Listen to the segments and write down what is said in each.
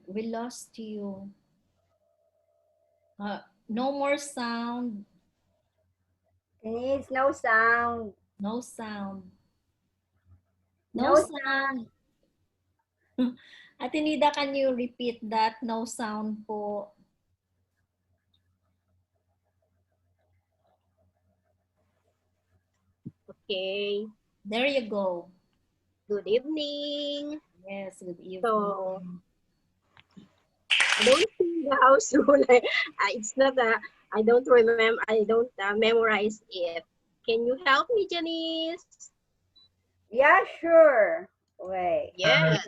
We lost you. Uh, no more sound. Needs no sound. No sound. No No sound. sound. Ate Nida, can you repeat that? No sound po. Okay. There you go. Good evening. Yes, good So evening. I don't see the house rule. It's not a. I don't remember. I don't memorize it. Can you help me, Janice? Yeah, sure. Wait. Yes.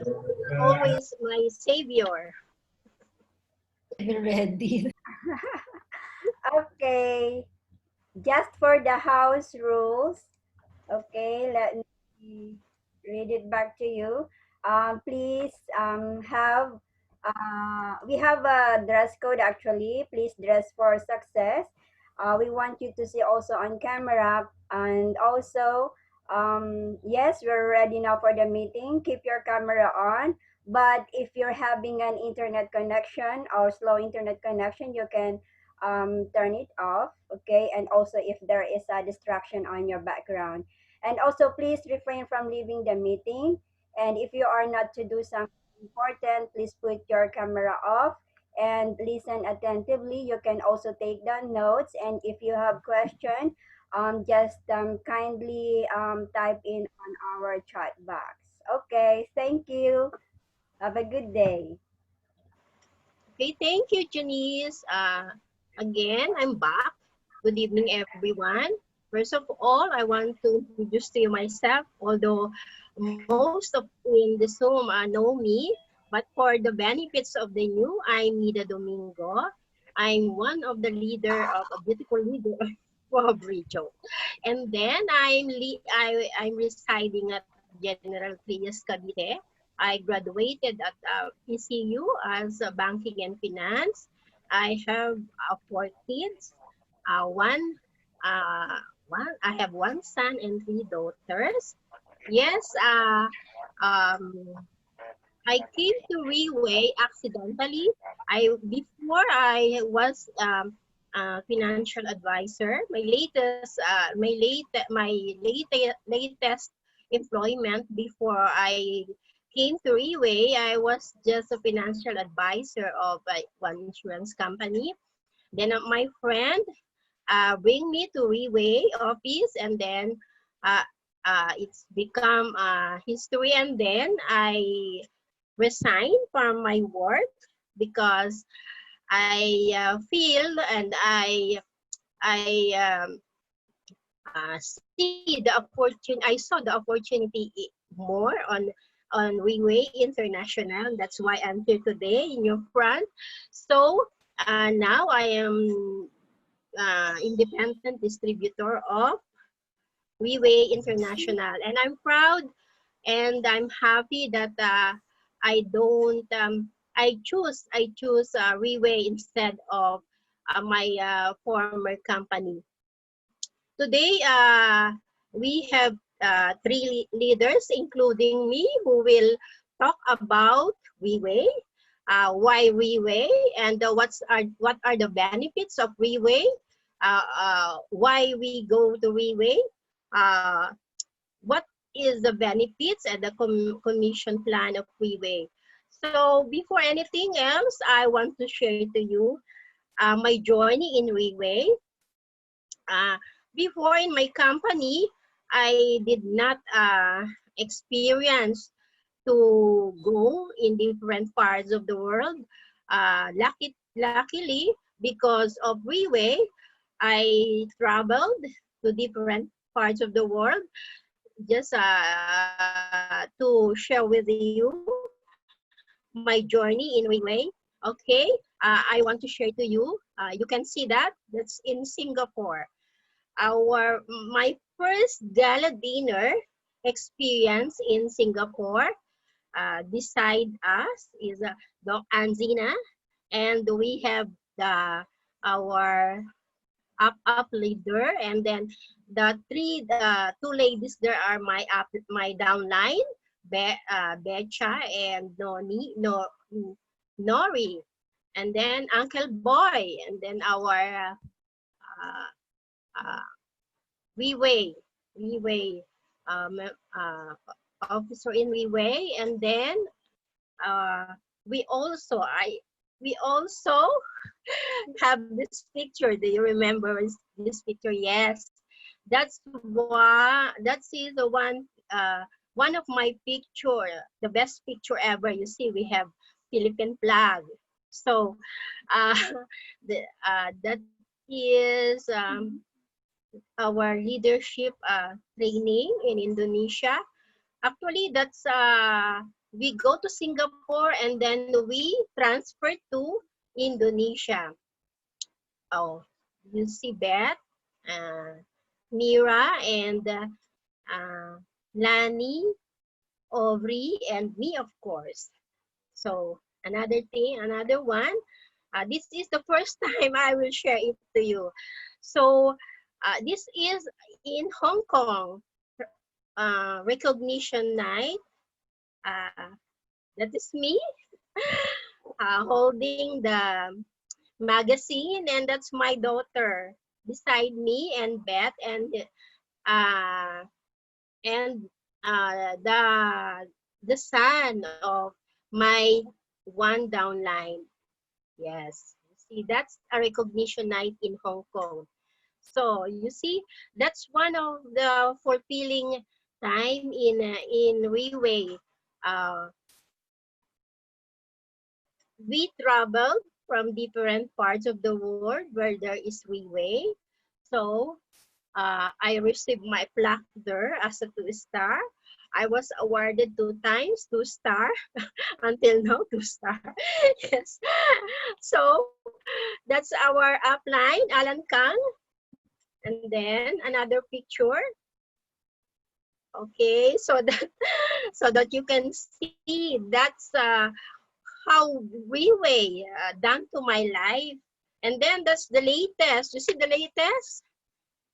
Always my savior. Ever ready. Okay. Just for the house rules. Okay, let me read it back to you. Please have we have a dress code actually. Please dress for success. We want you to see also on camera, and also yes, we're ready now for the meeting. Keep your camera on. But if you're having an internet connection or slow internet connection, you can turn it off. Okay, and also if there is a distraction on your background, and also, please refrain from leaving the meeting. And if you are not to do something important, please put your camera off and listen attentively. You can also take down notes. And if you have questions, just kindly type in on our chat box. Okay, thank you. Have a good day. Okay, thank you, Janice. Again, I'm back. Good evening, everyone. First of all, I want to introduce to you myself, although most of in this room know me, but for the benefits of the new, I'm Nida Domingo. I'm one of the leader of a beautiful leader of Richo. And then I'm residing at General Trias, Cavite. I graduated at PCU as banking and finance. I have four kids. One, I have one son and three daughters. Yes, I came to Riway accidentally. I was financial advisor. My latest employment before I came to Riway, I was just a financial advisor of one insurance company. Then my friend bring me to Riway office, and then uh, it's become history. And then I resigned from my work because I feel and I see the opportunity. I saw the opportunity more on Riway International. That's why I'm here today in your front. So now I am independent distributor of Riway International, and I'm proud and I'm happy that I don't I choose Riway instead of my former company. Today we have three leaders, including me, who will talk about Riway, why Riway, and what are the benefits of Riway, why we go to Riway, uh, what is the benefits and the commission plan of Riway. So before anything else, I want to share to you my journey in Riway. Uh, Before in my company, I did not experience to go in different parts of the world. Luckily, because of Riway, I traveled to different parts of the world just to share with you my journey in Riway. Okay, I want to share to you. You can see that. That's in Singapore. My first gala dinner experience in Singapore. Beside us is Doc Anzina, and we have our up leader, and then the two ladies there are my downline, Becha and Noni. No, Nori, and then Uncle Boy, and then our uh, uh, Riway, Riway um, uh, officer in Riway, and then uh, we also I we also have this picture. Do you remember this picture? Yes, that is the one of my picture, the best picture ever. You see, we have Philippine flag. So uh, that is our leadership training in Indonesia. Actually, that's we go to Singapore and then we transfer to Indonesia. Oh, you see Beth, uh, Mira, and Lani, Aubrey, and me, of course. So another one. This is the first time I will share it to you. So this is in Hong Kong, recognition night. Uh, that is me holding the magazine, and that's my daughter beside me, and Beth, uh, and the son of my one downline. Yes, see, that's a recognition night in Hong Kong. So you see, that's one of the fulfilling time in Riway. Uh, we traveled from different parts of the world where there is Riway. So I received my plaque there as a 2-star. I was awarded 2 times 2-star until now 2-star. Yes. So that's our upline, Alan Kang. And then another picture. Okay, so that you can see that's how Riway done to my life. And then that's the latest. You see the latest?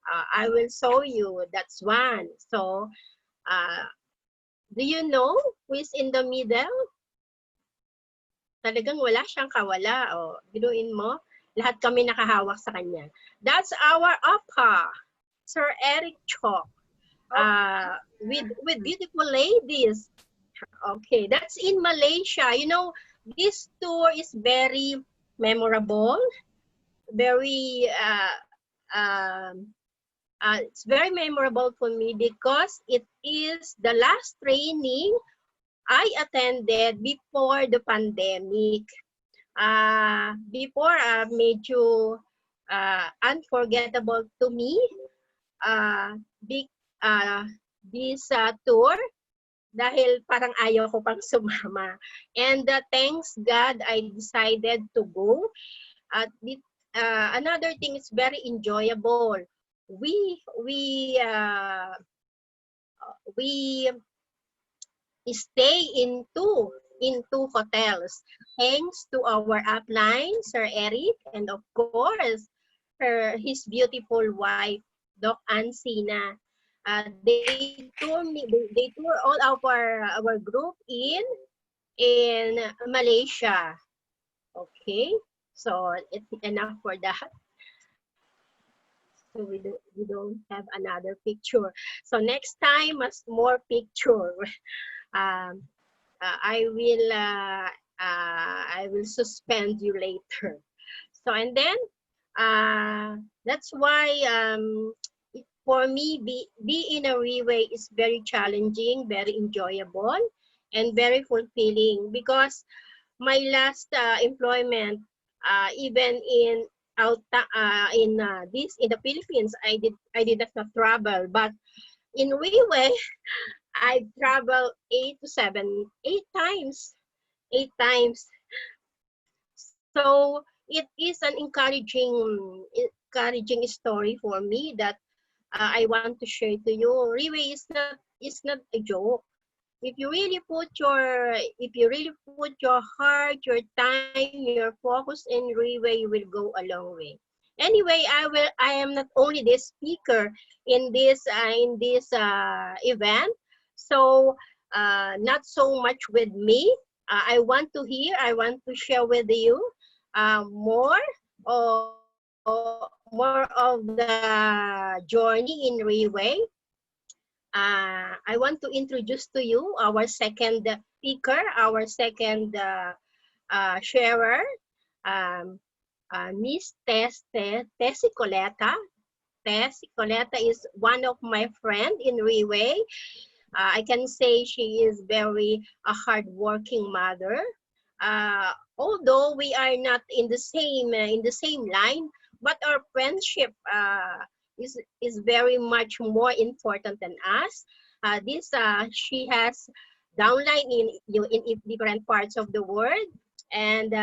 I will show you. That's one. So, do you know who is in the middle? Talagang wala siyang kawala. O, biruin mo, lahat kami nakahawak sa kanya. That's our Opa, Sir Eric Chok, with beautiful ladies. Okay, that's in Malaysia. You know, this tour is very memorable, very it's very memorable for me because it is the last training I attended before the pandemic. Before, medyo unforgettable to me, big, this tour dahil parang ayaw ko pang sumama. And thanks God, I decided to go. Another thing is very enjoyable. We stay in two hotels thanks to our upline Sir Eric, and of course his beautiful wife Doc Ancina. They tour all our group in Malaysia. Okay, so it's enough for that. So we don't have another picture. So next time, more picture. Um, I will suspend you later. So and then that's why for me be in a Riway is very challenging, very enjoyable, and very fulfilling because my last employment, even in in the Philippines, I did not travel, but in Riway I traveled 8 times, 8 times. So it is an encouraging story for me that I want to share to you. Riway is not a joke. If you really put your heart, your time, your focus in Riway, you will go a long way. Anyway, I am not only the speaker in this event, so not so much with me. I want to hear, I want to share with you more more of the journey in Riway. I want to introduce to you our second speaker, our second sharer, um, Miss Tessie Coleta. Tessie Coleta is one of my friend in Riway. I can say she is very a hardworking mother. Although we are not in the same line, but our friendship is very much more important than us. This she has downline in different parts of the world, and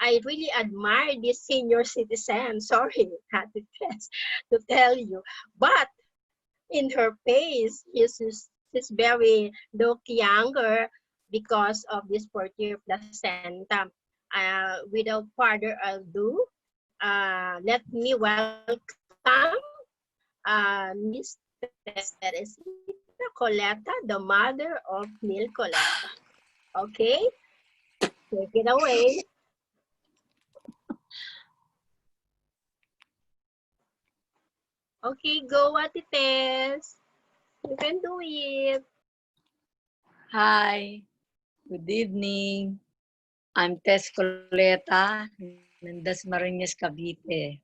I really admire this senior citizen. Sorry, had to tell you, but in her face, she's very look younger because of this 40 placenta. Without further ado, let me welcome Miss Teresita Coleta, the mother of Neil Coleta. Okay, take it away. Okay, go Ate Tess. You can do it. Hi, good evening. I'm Tess Coleta ng Dasmariñas, Cavite.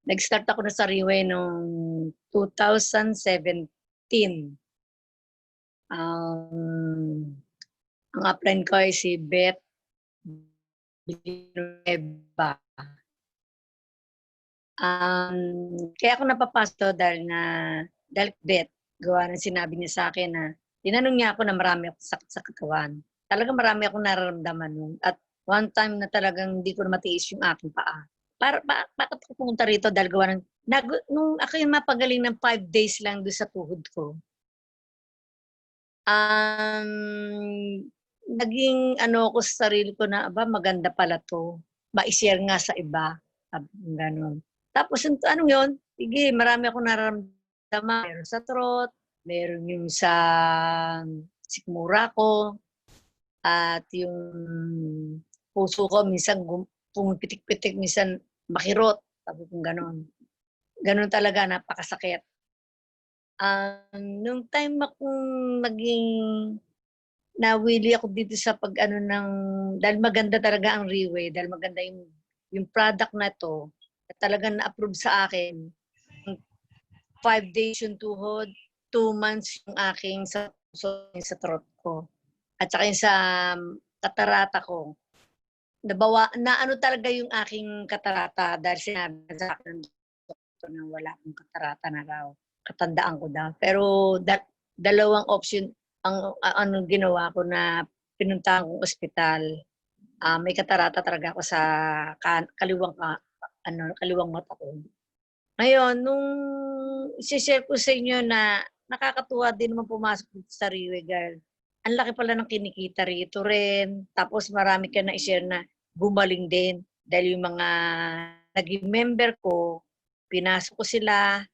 Nag-start ako na sa Riway noong 2017. Ang upline ko ay si Beth Villanueva. Kaya ako napapasok dahil Beth, gawa ng sinabi niya sa akin na tinanong niya ako na marami akong sakit sa katawan. Talagang marami akong nararamdaman nun. At one time na talagang hindi ko na matiis yung aking paa. Bakit ako pumunta rito dahil gawa ng, nung ako yung mapagaling ng 5 days lang doon sa tuhod ko. Naging ako sa sarili ko na, maganda pala to. Ma-share nga sa iba. Ganun. Tapos, anong yun? Sige, marami akong nararamdaman. Meron sa throat, meron yung sa sikmura ko, at yung puso ko, minsan pumipitik-pitik, minsan makirot. Sabi kong gano'n. Gano'n talaga, napakasakit. Nung time akong naging nawili ako dito sa dahil maganda talaga ang Riway, dahil maganda yung product na to, talagang na-approve sa akin. 5 days yung tuhod, 2 months yung aking sa throat ko. At saka yung sa katarata ko. Talaga yung aking katarata dahil sinabi sa akin ng doktor na wala akong katarata na raw. Katandaan ko daw. Pero dalawang option ang ginawa ko na pinuntahan kong ospital. May katarata talaga ako sa kaliwang mata ko. Ngayon, nung i-share ko sa inyo na nakakatuwa din naman pumasok dito sa Riway, girl. Ang laki pala ng kinikita rito rin. Tapos marami ka na i-share na gumaling din. Dahil yung mga naging member ko, pinasok ko sila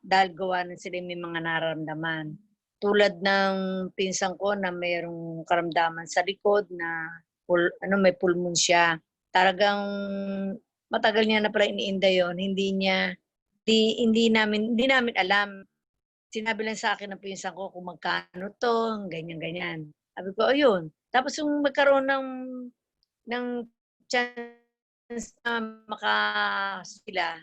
dahil gawa na sila may mga nararamdaman. Tulad ng pinsan ko na mayroong karamdaman sa likod na may pulmon siya. Talagang matagal niya na pala iniinda yon. Hindi namin alam. Sinabi lang sa akin ng pinsan ko kung magkano to, ganyan-ganyan. Sabi ko, ayun. Tapos yung magkaroon ng chance na sila,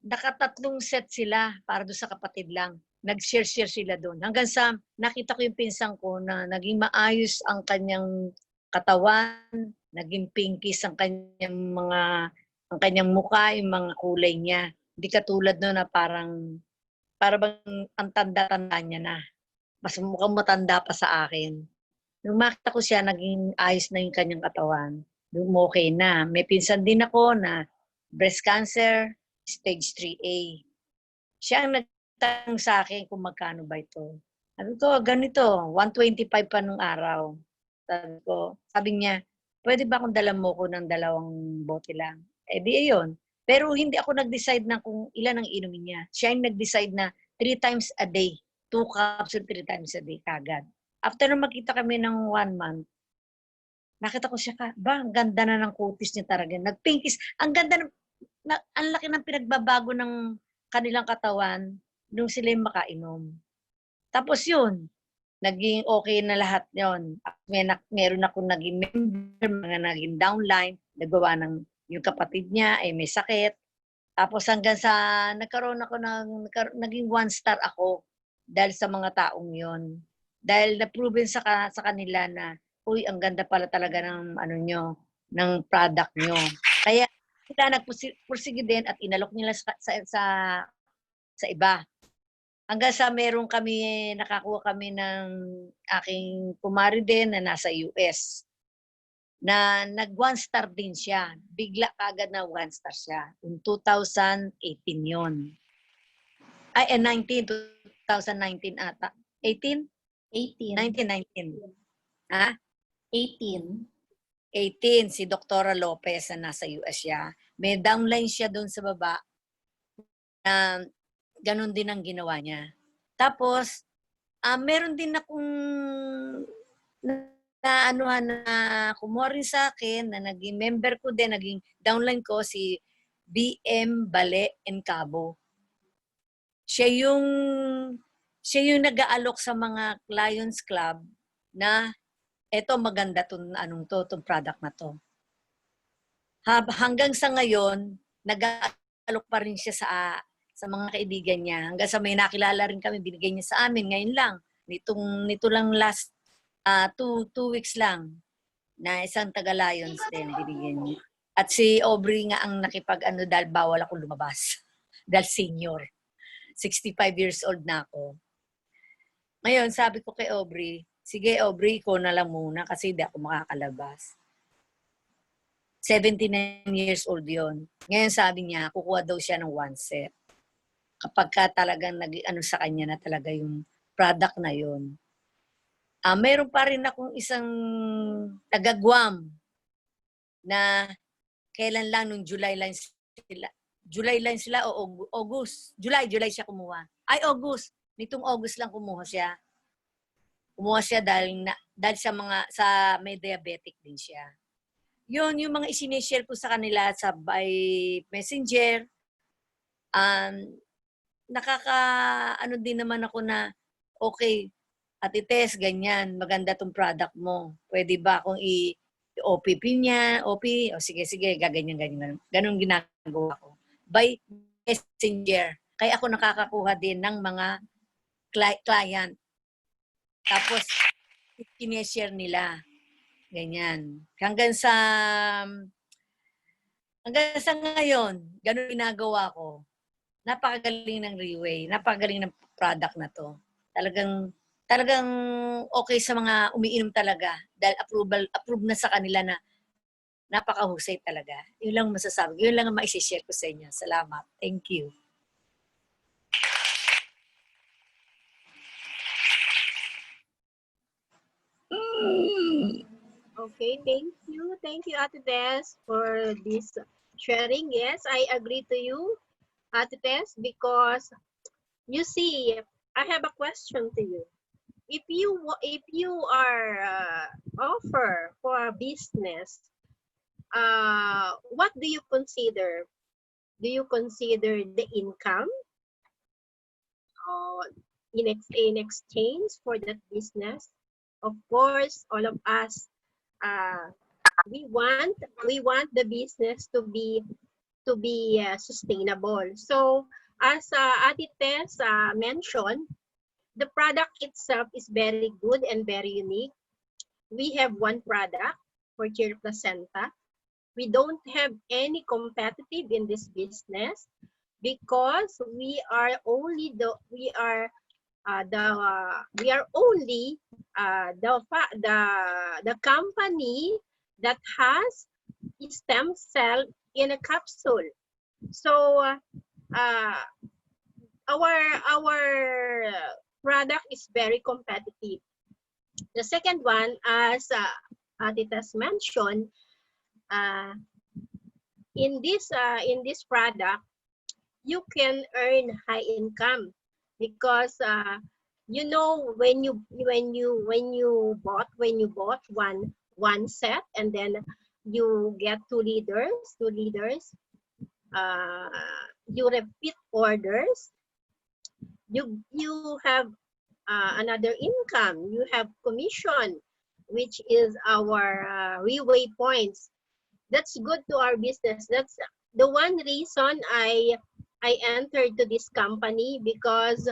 nakatatlong set sila para doon sa kapatid lang. Nag-share sila doon. Hanggang sa nakita ko yung pinsan ko na naging maayos ang kanyang katawan, naging pinkies ang kanyang mukha, yung mga kulay niya. Hindi katulad noon na para bang ang tanda-tanda niya na. Mas mukhang matanda pa sa akin. Nung makita ko siya, naging ayos na yung kanyang katawan. Okay na. May pinsan din ako na breast cancer, stage 3A. Siya ang nagtanong sa akin kung magkano ba ito. Sabi ko, ganito, 125 pa nung araw. Sabi niya, pwede ba akong dala mo ko ng 2 bote lang? Di ayun. Pero hindi ako nag-decide na kung ilan ang inumin niya. Siya yung nag-decide na 3 times a day. 2 capsules 3 times a day kagad. After na magkita kami ng 1 month, nakita ko siya ang ganda na ng kutis niya talaga. Nag-pinkish. Ang ganda ang laki ng pinagbabago ng kanilang katawan nung sila yung makainom. Tapos yun, naging okay na lahat yon. Meron akong naging member, mga naging downline, nagawa ng yung kapatid niya ay may sakit. Tapos hanggang sa naging 1-star ako dahil sa mga taong yon. Dahil na-proven sa kanila na, uy, ang ganda pala talaga ng ng product nyo. Kaya sila nagpursige din at inalok nila sa iba. Hanggang sa nakakuha kami ng aking kumari din na nasa US. Na nag 1-star din siya. Bigla kagad na 1-star siya. In 2018 yun. 2019 ata. 18? 18. 19. Ha? 18. 18, si Doktora Lopez na nasa US siya. May downline siya doon sa baba na ganun din ang ginawa niya. Tapos, meron din akong na kumuha rin sa akin, na naging member ko din, naging downline ko si BM Bale and Cabo. Siya yung nag-aalok sa mga Lions Club na eto maganda tong product na to. Hanggang sa ngayon, nag-aalok pa rin siya sa mga kaibigan niya. Hanggang sa may nakilala rin kami, binigay niya sa amin ngayon lang. Nito lang last 2 weeks lang na isang taga Lions din binigyan niya. At si Aubrey nga ang dahil bawal ako lumabas. Dahil senior. 65 years old na ako. Ngayon, sabi ko kay Aubrey, sige Aubrey, ko na lang muna kasi hindi ako makakalabas. 79 years old yon. Ngayon sabi niya, kukuha daw siya ng 1 set. Kapag talagang sa kanya na talaga yung product na yon. Meron pa rin akong isang taga-Guam na kailan lang nung July lang sila o August. July siya kumuha. Ay, August. Nitong August lang kumuha siya. Kumuha siya dahil sa may diabetic din siya. Yun, yung mga isinishare ko sa kanila by messenger. Din naman ako na, okay, Ate Tess, ganyan, maganda tong product mo. Pwede ba akong i-OPP niya? O sige, gaganyan. Ganun ginagawa ko. By messenger. Kaya ako nakakakuha din ng mga client. Tapos, sineshare nila. Ganyan. Hanggang sa ngayon, ganun ginagawa ko. Napakagaling ng Riway. Napakagaling ng product na to. Talagang okay sa mga umiinom talaga. Dahil approve na sa kanila na napakahusay talaga. Yun lang masasabi. Yun lang ang maisishare ko sa inyo. Salamat. Thank you. Okay, thank you. Thank you, Ate Tess, for this sharing. Yes, I agree to you, Ate Tess, because you see, I have a question to you. If you are offer for a business, what do you consider? Do you consider the income in exchange for that business? Of course, all of us, we want the business to be sustainable. So as Ate Tess mentioned, the product itself is very good and very unique. We have one product for Cheer Placenta. We don't have any competitive in this business because we are only the company that has stem cell in a capsule. So our product is very competitive. The second one, as Tita's mentioned, in this product, you can earn high income because you know, when you bought one set, and then you get two leaders, uh, you repeat orders, you have another income, you have commission, which is our Riway points. That's good to our business. That's the one reason I entered to this company, because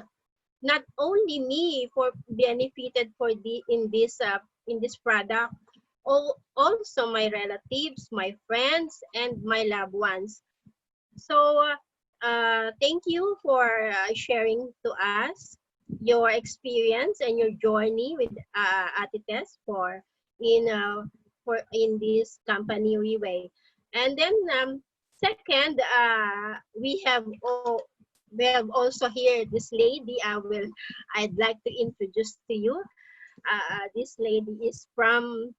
not only me for benefited for the in this product, also my relatives, my friends, and my loved ones. So thank you for sharing to us your experience and your journey with Ate Tess in in this company Riway. And then second, we have also here this lady. I'd like to introduce to you. This lady is from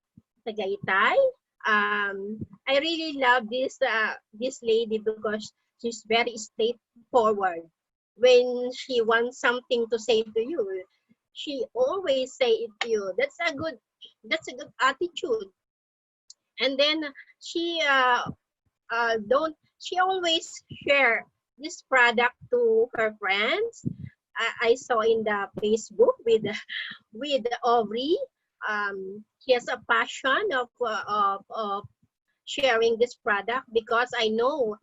Tagaytay. I really love this lady because she's very straightforward. When she wants something to say to you, she always say it to you. That's a good attitude. And then she don't she always share this product to her friends. I saw in the Facebook with Aubrey. She has a passion of sharing this product, because I know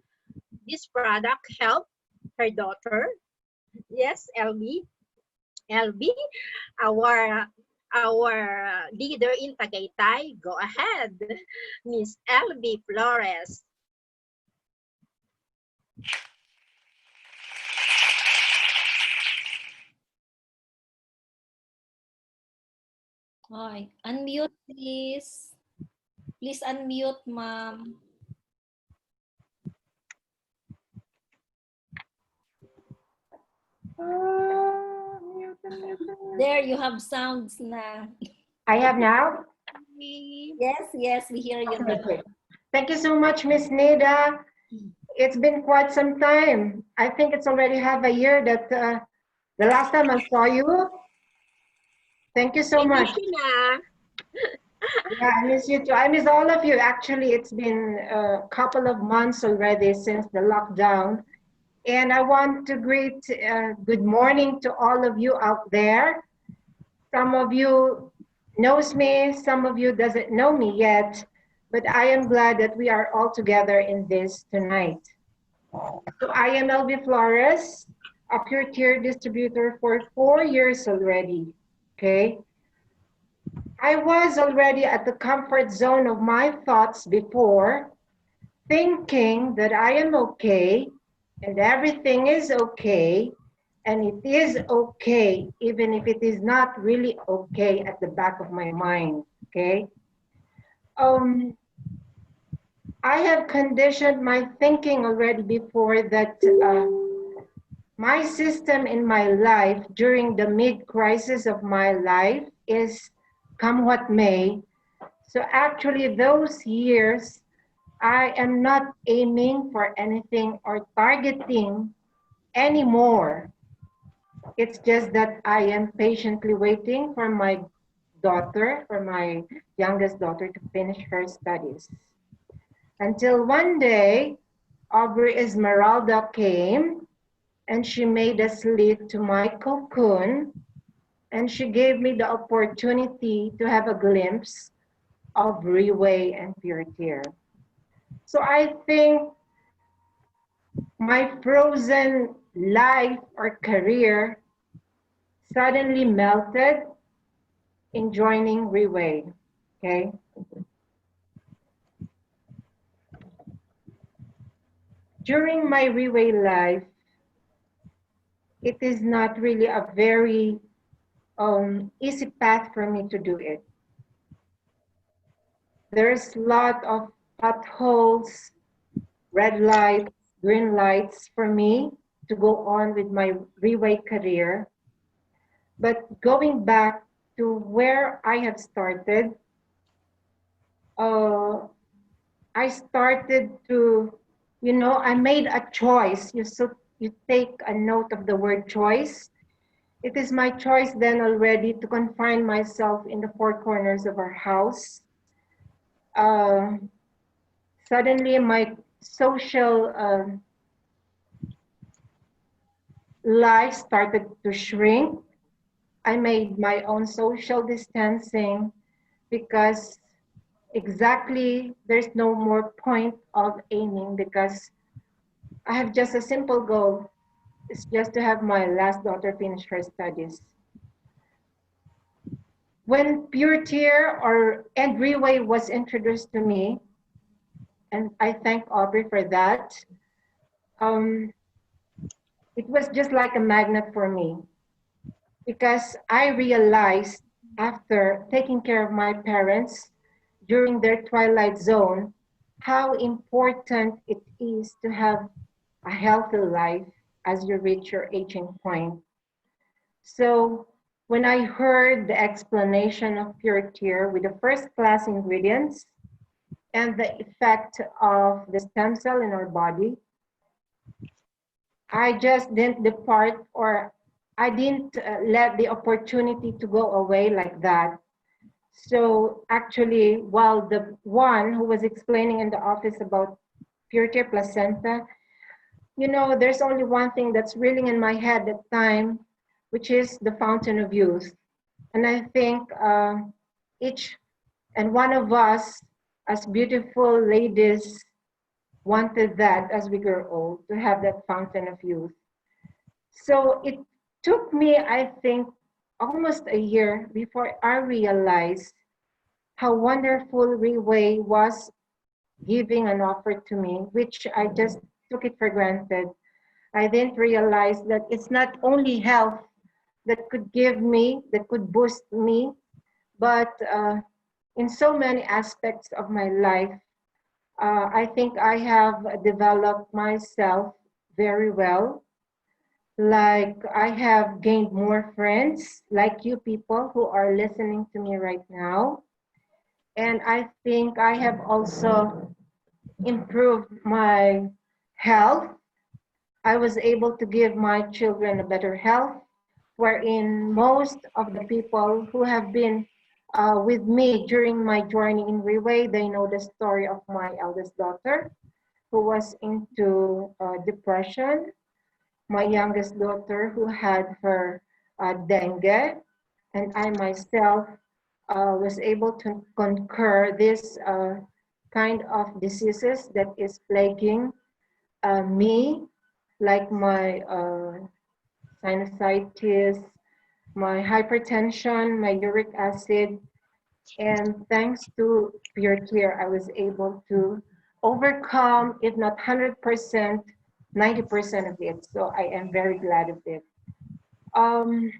this product helped her daughter. Yes, Elvie, our leader in Tagaytay. Go ahead, Miss Elvie Flores. Hi, unmute please. Please unmute, ma'am. There, you have sounds na. I have now? Yes, we hear you now. Okay. Thank you so much, Miss Neda. It's been quite some time. I think it's already half a year that the last time I saw you. Thank you so I much. miss you na. Yeah, I miss you too. I miss all of you. Actually, it's been a couple of months already since the lockdown. And I want to greet good morning to all of you out there. Some of you knows me, some of you doesn't know me yet, but I am glad that we are all together in this tonight. So I am Elvie Flores, a pure tier distributor for 4 years already, okay? I was already at the comfort zone of my thoughts before, thinking that I am okay and everything is okay, and it is okay even if it is not really okay at the back of my mind, okay? Um, I have conditioned my thinking already before that my system in my life during the mid-crisis of my life is come what may. So actually those years, I am not aiming for anything or targeting anymore. It's just that I am patiently waiting for my daughter, for my youngest daughter to finish her studies. Until one day, Aubrey Esmeralda came and she made us lead to my cocoon and she gave me the opportunity to have a glimpse of Riway and Pure Tear. So I think my frozen life or career suddenly melted in joining Riway. Okay. During my Riway life, it is not really a very easy path for me to do it. There's a lot of potholes, red lights, green lights for me to go on with my Riway career. But going back to where I have started, uh, I started to, I made a choice. You take a note of the word choice. It is my choice then already to confine myself in the four corners of our house. Uh, Suddenly, my social life started to shrink. I made my own social distancing because exactly there's no more point of aiming because I have just a simple goal. It's just to have my last daughter finish her studies. When Pure Tear or and Riway was introduced to me, and I thank Aubrey for that, um, it was just like a magnet for me because I realized after taking care of my parents during their twilight zone how important it is to have a healthy life as you reach your aging point. So when I heard the explanation of Pure Tear with the first class ingredients and the effect of the stem cell in our body, I just didn't depart or I didn't let the opportunity to go away like that. So actually, while the one who was explaining in the office about purity placenta, you know, there's only one thing that's reeling in my head at the time, which is the fountain of youth. And I think each and one of us, as beautiful ladies, wanted that as we grow old, to have that fountain of youth. So it took me, I think, almost a year before I realized how wonderful Riway was giving an offer to me, which I just took it for granted. I didn't realize that it's not only health that could give me, that could boost me, but in so many aspects of my life, I think I have developed myself very well. Like I have gained more friends, like you people who are listening to me right now. And I think I have also improved my health. I was able to give my children a better health, wherein most of the people who have been with me during my journey in Riway, they know the story of my eldest daughter who was into depression, my youngest daughter who had her dengue, and I myself was able to conquer this kind of diseases that is plaguing me, like my sinusitis, my hypertension, my uric acid, and thanks to Pure Clear, I was able to overcome, if not 100%, 90% of it. So I am very glad of it. Um,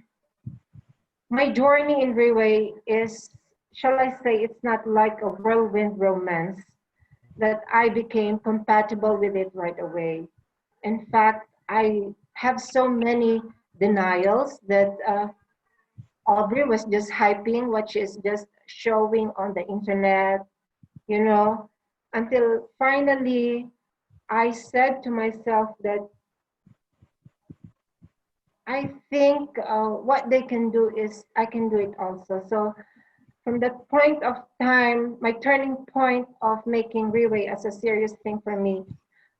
my journey in Riway is, shall I say, it's not like a whirlwind romance that I became compatible with it right away. In fact, I have so many denials that Aubrey was just hyping what she's just showing on the internet, you know, until finally I said to myself that I think what they can do is I can do it also. So from that point of time, my turning point of making Riway as a serious thing for me,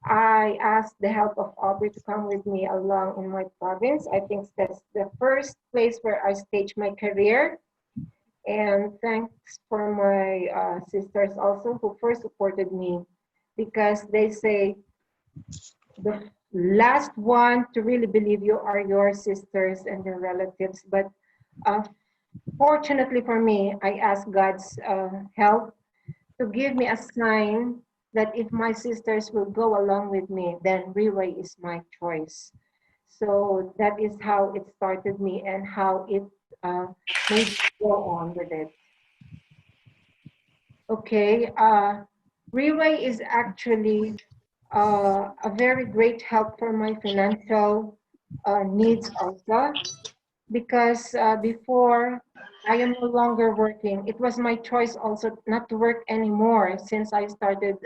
I asked the help of Aubrey to come with me along in my province. I think that's the first place where I staged my career. And thanks for my sisters also who first supported me because they say the last one to really believe you are your sisters and your relatives. But uh, fortunately for me, I asked God's help to give me a sign that if my sisters will go along with me, then Riway is my choice. So that is how it started me and how it made me go on with it. Okay, Riway is actually a very great help for my financial needs also because before I am no longer working. It was my choice also not to work anymore since I started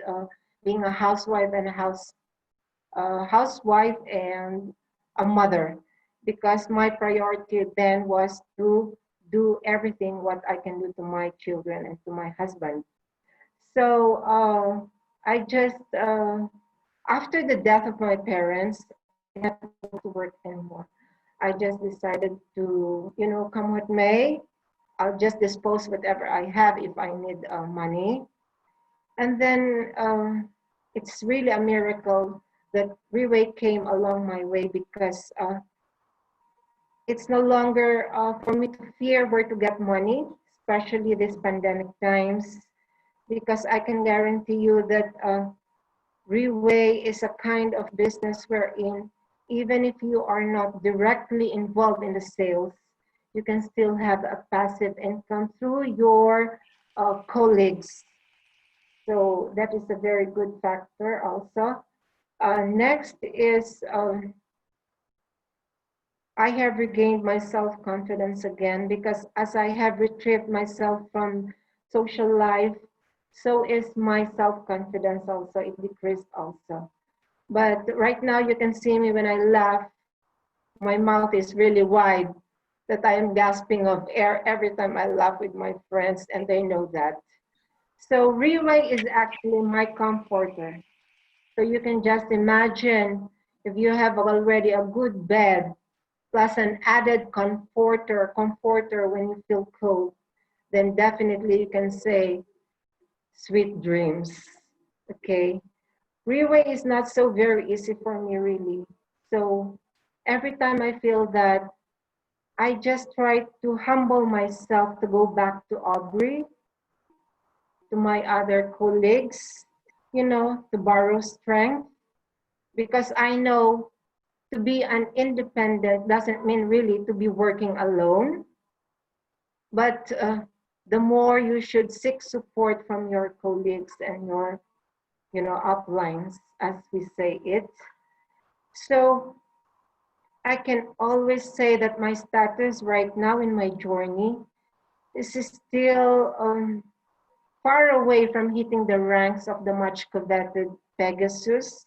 being a housewife and a housewife and a mother because my priority then was to do everything what I can do to my children and to my husband. So I just, after the death of my parents, I did not go to work anymore. I just decided to, come what may, I'll just dispose whatever I have if I need money. And then it's really a miracle that Riway came along my way, because it's no longer for me to fear where to get money, especially this pandemic times, because I can guarantee you that Riway is a kind of business wherein even if you are not directly involved in the sales, you can still have a passive income through your colleagues. So that is a very good factor also. Next is I have regained my self-confidence again, because as I have retrieved myself from social life, so is my self-confidence also. It decreased also. But right now you can see me when I laugh, my mouth is really wide, that I am gasping of air every time I laugh with my friends, and they know that. So Riway is actually my comforter. So you can just imagine, if you have already a good bed, plus an added comforter when you feel cold, then definitely you can say sweet dreams. Okay. Riway is not so very easy for me, really. So every time I feel that, I just try to humble myself to go back to Aubrey, to my other colleagues, to borrow strength, because I know to be an independent doesn't mean really to be working alone, but the more you should seek support from your colleagues and your, uplines, as we say it. So I can always say that my status right now in my journey is still far away from hitting the ranks of the much coveted Pegasus.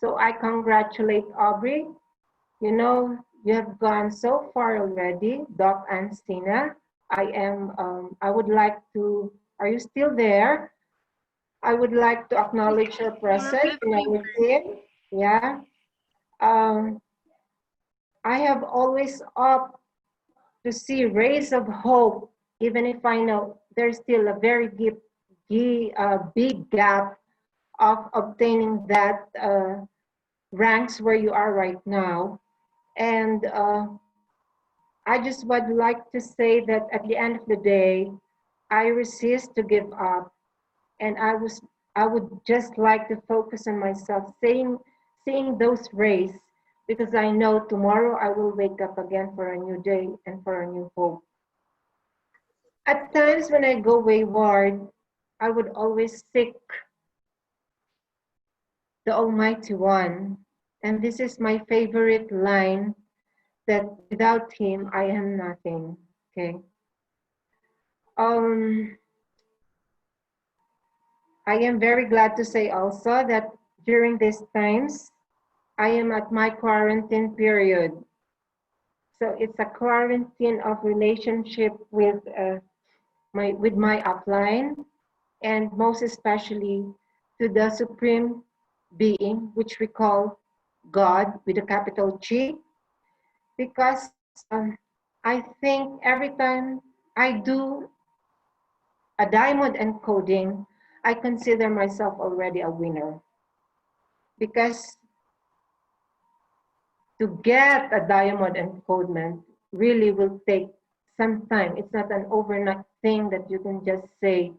So I congratulate Aubrey. You have gone so far already, Doc and Stina. I would like to, are you still there? I would like to acknowledge your presence in our team. Yeah. Um, I have always opted to see rays of hope, even if I know there's still a very big gap of obtaining that ranks where you are right now. And I just would like to say that at the end of the day, I resist to give up, and I would just like to focus on myself, seeing those rays, because I know tomorrow I will wake up again for a new day and for a new hope. At times when I go wayward, I would always seek the Almighty One, and this is my favorite line, that without Him I am nothing. Okay. I am very glad to say also that during these times, I am at my quarantine period. So it's a quarantine of relationship with my upline, and most especially to the Supreme Being, which we call God with a capital G, because I think every time I do a diamond encoding, I consider myself already a winner, because to get a diamond encodement really will take some time. It's not an overnight thing that you can just say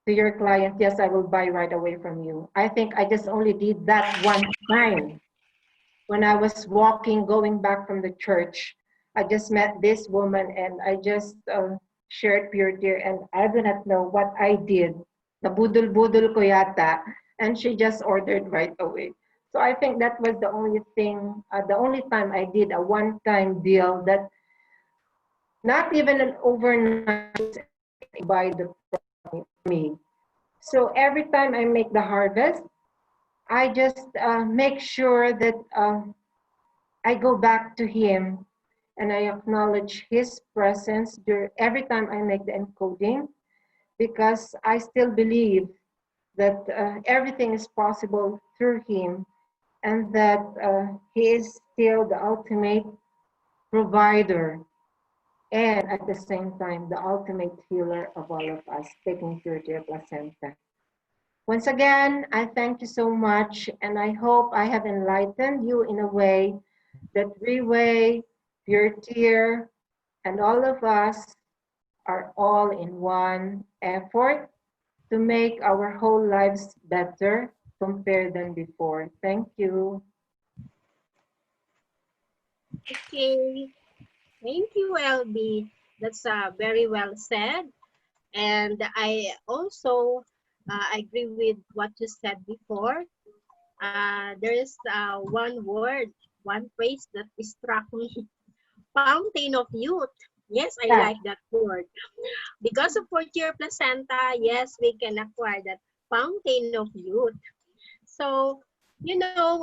to your client, yes, I will buy right away from you. I think I just only did that one time when I was walking, going back from the church. I just met this woman and I just shared pure tear, and I do not know what I did. Nabudol-budol ko yata, and she just ordered right away. So I think that was the only thing, the only time I did a one-time deal that not even an overnight by the me. So every time I make the harvest, I just make sure that I go back to him and I acknowledge his presence every time I make the encoding, because I still believe that everything is possible through him, and that he is still the ultimate provider, and at the same time, the ultimate healer of all of us, taking care of your placenta. Once again, I thank you so much, and I hope I have enlightened you in a way that Riway, Pure Tear, and all of us are all in one effort to make our whole lives better compared than before. Thank you. Okay. Thank you, Elvie. That's very well said. And I also agree with what you said before. There is one word, one phrase that struck me: fountain of youth. Yes, I Yeah. like that word. Because of fourth-year placenta, yes, we can acquire that fountain of youth. So, you know,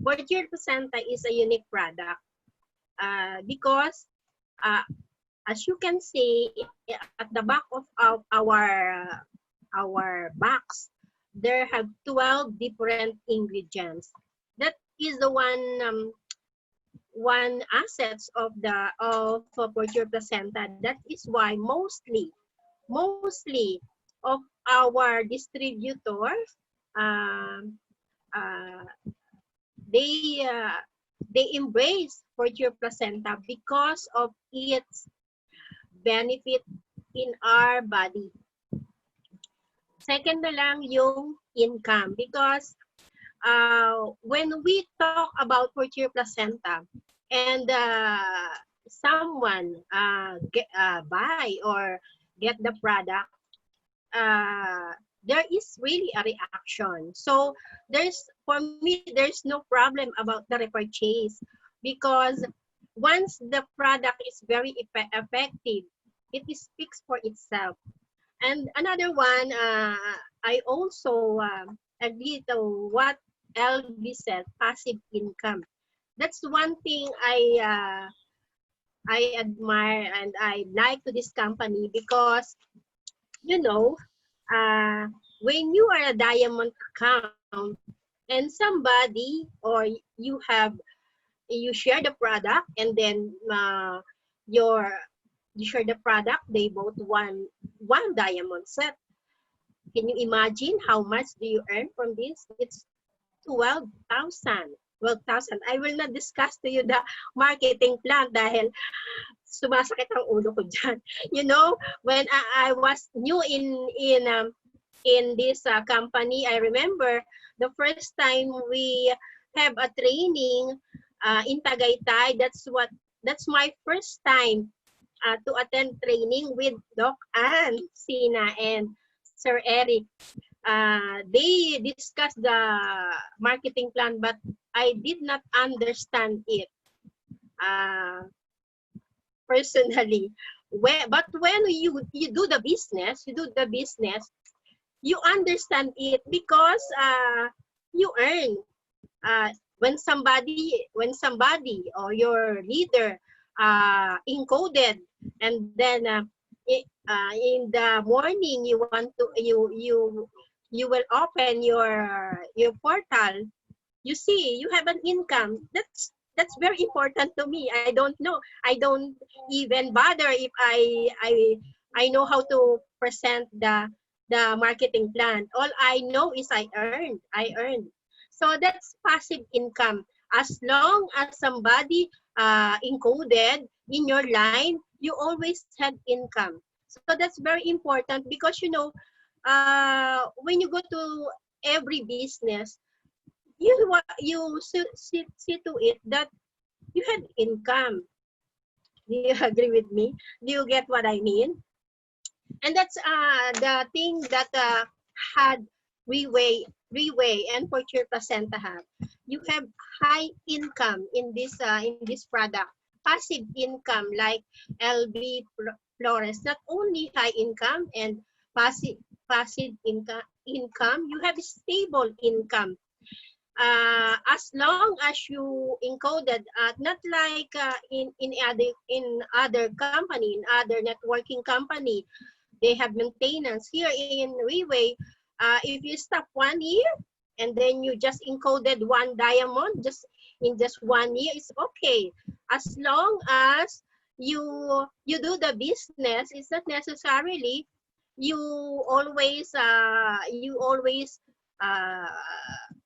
fourth-year placenta is a unique product because uh, as you can see at the back of our box, there have 12 different ingredients. That is the one assets of the of porture placenta. That is why mostly of our distributors, um, uh, they uh, they embrace porture placenta because of its benefit in our body. Second na lang yung income, because when we talk about porture placenta and someone buy or get the product, there is really a reaction. So for me, there's no problem about the repurchase, because once the product is very effective, it speaks for itself. And another one, I also agree to what Elvie said, passive income. That's one thing I admire and I like to this company, because you know, uh, when you are a diamond account and somebody, or you share the product, and then your you share the product, they bought one diamond set. Can you imagine how much do you earn from this? It's 12,000. 12,000. I will not discuss to you the marketing plan dahil sumasakit ang ulo ko dyan. You know, when I was new in this company, I remember the first time we have a training in Tagaytay. That's my first time to attend training with Doc Ann, Sina, and Sir Eric. They discussed the marketing plan, but I did not understand it personally. But when you do the business, you understand it, because you earn. When somebody or your leader encoded, and then in the morning you want to you will open your portal, you see you have an income. That's very important to me. I don't know, I don't even bother if I know how to present the marketing plan. All I know is I earned. So that's passive income. As long as somebody encoded in your line, you always had income. So that's very important, because when you go to every business, you see to it that you had income. Do you agree with me? Do you get what I mean? And that's the thing that had Riway and Fortune Placenta have. You have high income in this product. Passive income like LB Flores. Not only high income and passive income, you have stable income. as long as you encoded, not like in other company, in other networking company, they have maintenance. Here in Riway, if you stop 1 year and then you just encoded one diamond in just 1 year, it's okay. As long as you do the business, it's not necessarily you always uh,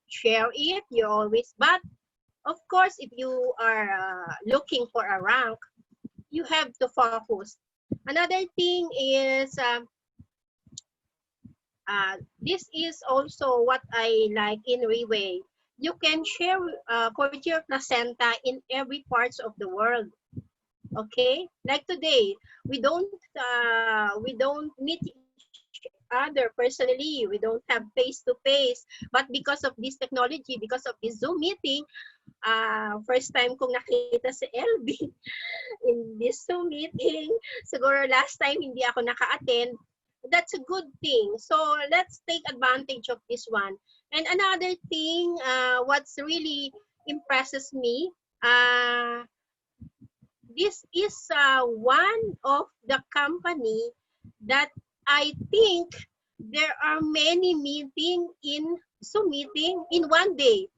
share it. You always, but of course, if you are looking for a rank, you have to focus. Another thing is this is also what I like in Riway. You can share courtier placenta in every parts of the world. Okay, like today, we don't meet each other personally. We don't have face to face, but because of this technology, because of this Zoom meeting, first time kong nakita si Elvie in this Zoom meeting. Siguro last time hindi ako naka-attend. That's a good thing. So let's take advantage of this one. And another thing, what's really impresses me, this is one of the company that I think there are many meeting in Zoom meeting in one day.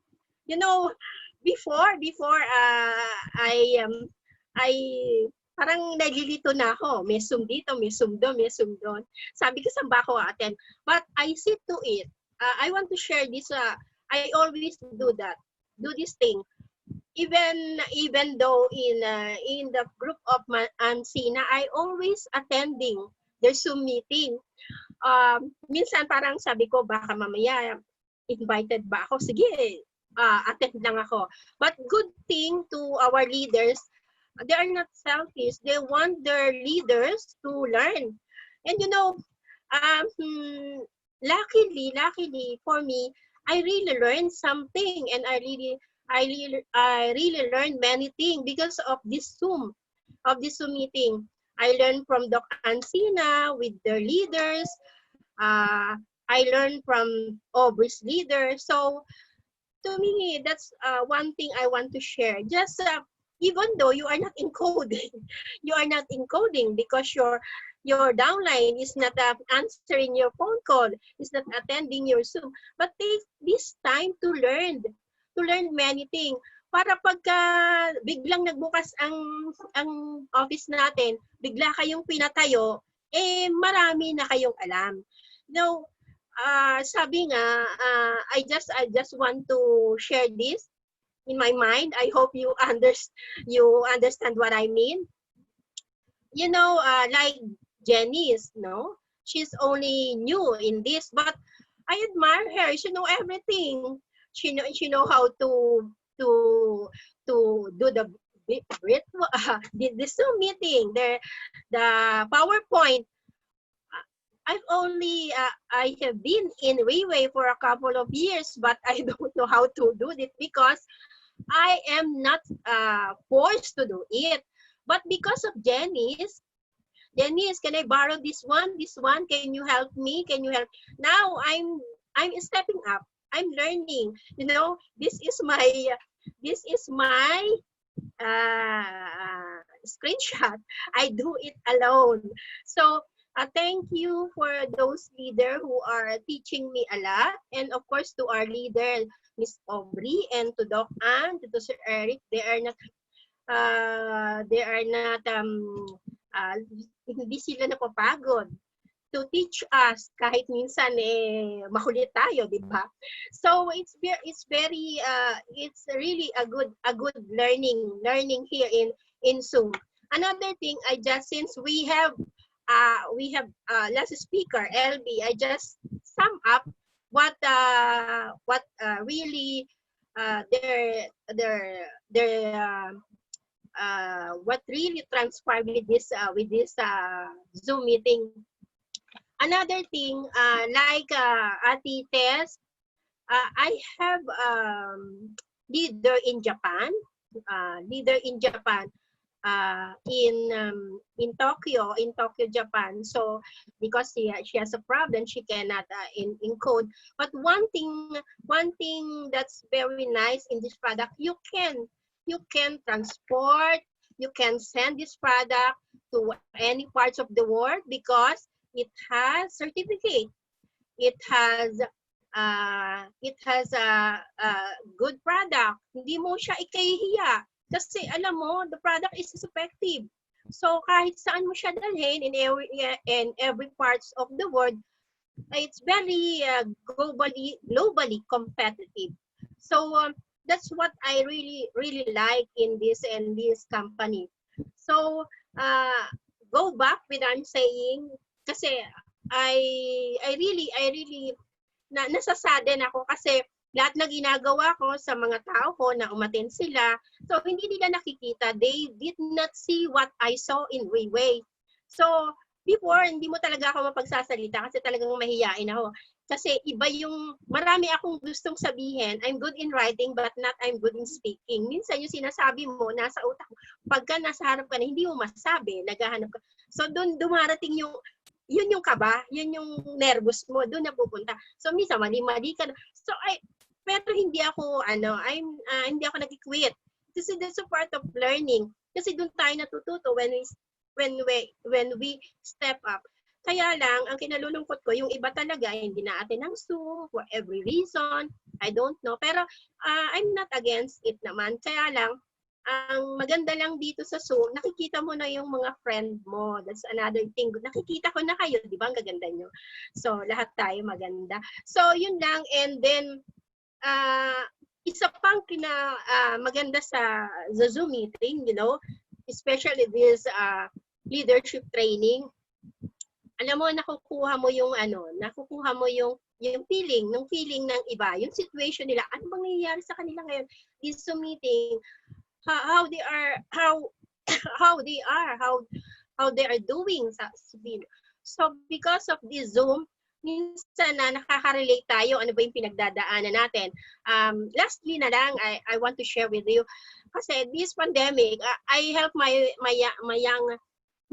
You know, before I parang nalilito na ako. May Zoom dito, may Zoom doon, may Zoom doon. Sabi ko, saan ba ako attend? But I see to it. I want to share this. I always do that. Do this thing. Even though in the group of Ancina, I always attending their Zoom meeting. Minsan parang sabi ko, baka mamaya invited ba ako? Sige, attend lang ako. But good thing to our leaders, they are not selfish. They want their leaders to learn. And you know, luckily for me, I really learned something, and I really learned many things because of this Zoom meeting. I learned from Doc Ancina with their leaders. I learned from Aubrey's leader. So to me, that's one thing I want to share. Just even though you are not encoding, you are not encoding because your downline is not answering your phone call, is not attending your Zoom. But take this time to learn many things. Para pagka biglang nagbukas ang office natin, bigla kayong pinatayo, marami na kayong alam. Now, sabi nga, I just want to share this in my mind. I hope you understand what I mean. You know, like Jenny's, no? She's only new in this, but I admire her. She know everything. She know how to do the Zoom meeting, the PowerPoint. I have been in Riway for a couple of years, but I don't know how to do it because I am not forced to do it. But because of Janice, can I borrow this one? This one, can you help me? Can you help? Now I'm stepping up. I'm learning. You know, this is my screenshot. I do it alone. So thank you for those leaders who are teaching me a lot, and of course to our leader, Miss Aubrey, and to Doc Ann, to Sir Eric. They are not hindi sila napapagod to teach us kahit minsan makulit tayo, di ba? So it's really a good learning here in Zoom. Another thing, since we have last speaker Elvie, I just sum up what really what really transpired with this Zoom meeting. Another thing, like Ati Tess, I have leader in Japan. in Tokyo, Japan. So because she has a problem, she cannot encode. But one thing that's very nice in this product, you can transport, you can send this product to any parts of the world because it has certificate. It has a good product. Hindi mo siya ikahihiya. Kasi alam mo, the product is effective. So kahit saan mo siya dalhin in every parts of the world, it's very globally competitive. So that's what I really like in this company. So go back with I'm saying, kasi I really nasasadden ako kasi lahat na ginagawa ko sa mga tao ko na umattend sila, so hindi nila nakikita. They did not see what I saw in Riway. So before, hindi mo talaga ako mapagsasalita kasi talagang mahiyain ako. Kasi iba yung, marami akong gustong sabihin. I'm good in writing but not I'm good in speaking. Minsan yung sinasabi mo, nasa utak mo. Pagka nasa harap ka na, hindi mo masabi, naghahanap ka. So doon dumarating yun yung kaba, yun yung nervous mo, doon na pupunta. So minsan, mali-mali ka na. So pero hindi ako, hindi ako nag-quit. Kasi that's a part of learning. Kasi doon tayo natututo when we step up. Kaya lang, ang kinalulungkot ko, yung iba talaga, hindi na atin ng Zoom for every reason. I don't know. Pero I'm not against it naman. Kaya lang, ang maganda lang dito sa Zoom, nakikita mo na yung mga friend mo. That's another thing. Nakikita ko na kayo, di ba? Ang gaganda nyo. So, lahat tayo maganda. So, yun lang. And then, isa pang maganda sa Zoom meeting, especially this leadership training. Alam mo, nakukuha mo yung feeling ng iba, yung situation nila. Ano bang nangyayari sa kanila ngayon? This Zoom meeting, how they are doing sa sabihin. So because of this Zoom, minsan na nakaka-relate tayo ano ba yung pinagdadaanan natin. Lastly na lang, I want to share with you kasi this pandemic, I help my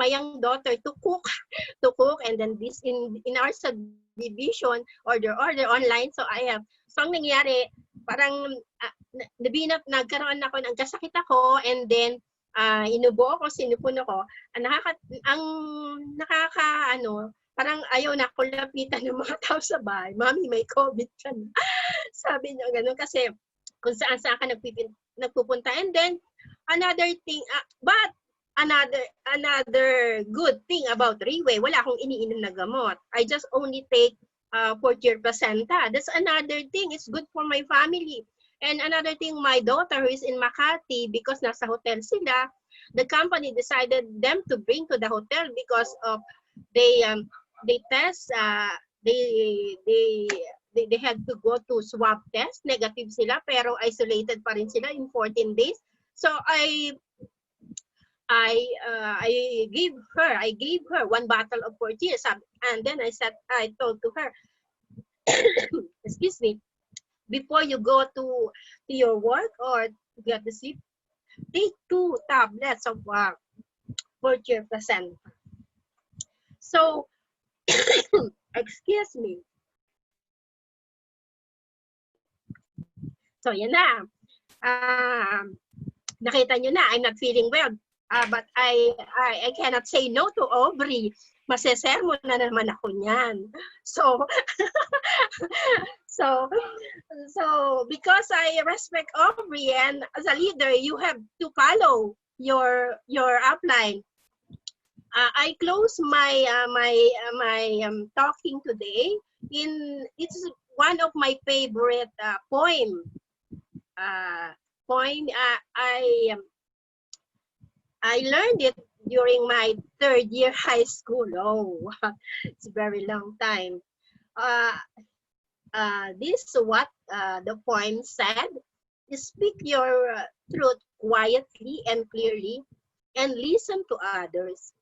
young daughter to cook and then this in our subdivision order online. So ang nangyari parang nagkaroon ako ng kasakit ako and then inubo ako, sinupon ako. Parang ayaw na ako lapitan ng mga tao sa bahay. Mami, may COVID ka na. Sabi niya gano'n kasi kung saan ka nagpupunta. And then another thing, but another good thing about Riway, wala akong iniinom na gamot. I just only take Fortier placenta. That's another thing. It's good for my family. And another thing, my daughter who is in Makati, because nasa hotel sila, the company decided them to bring to the hotel because of they test, they had to go to swab test, negative sila, pero isolated pa rin sila in 14 days. So I gave her one bottle of Fortier, and then I told to her, excuse me, before you go to your work or to get the sleep, take 2 tablets of Fortier placenta. So, excuse me. So, yan na. Nakita nyo na, I'm not feeling well. But I cannot say no to Aubrey. Masesermon na naman ako niyan. So, so because I respect Aubrey and as a leader, you have to follow your upline. I close my talking today it's one of my favorite poem. I learned it during my 3rd year high school. Oh, it's a very long time. This is what the poem said. Speak your truth quietly and clearly and listen to others.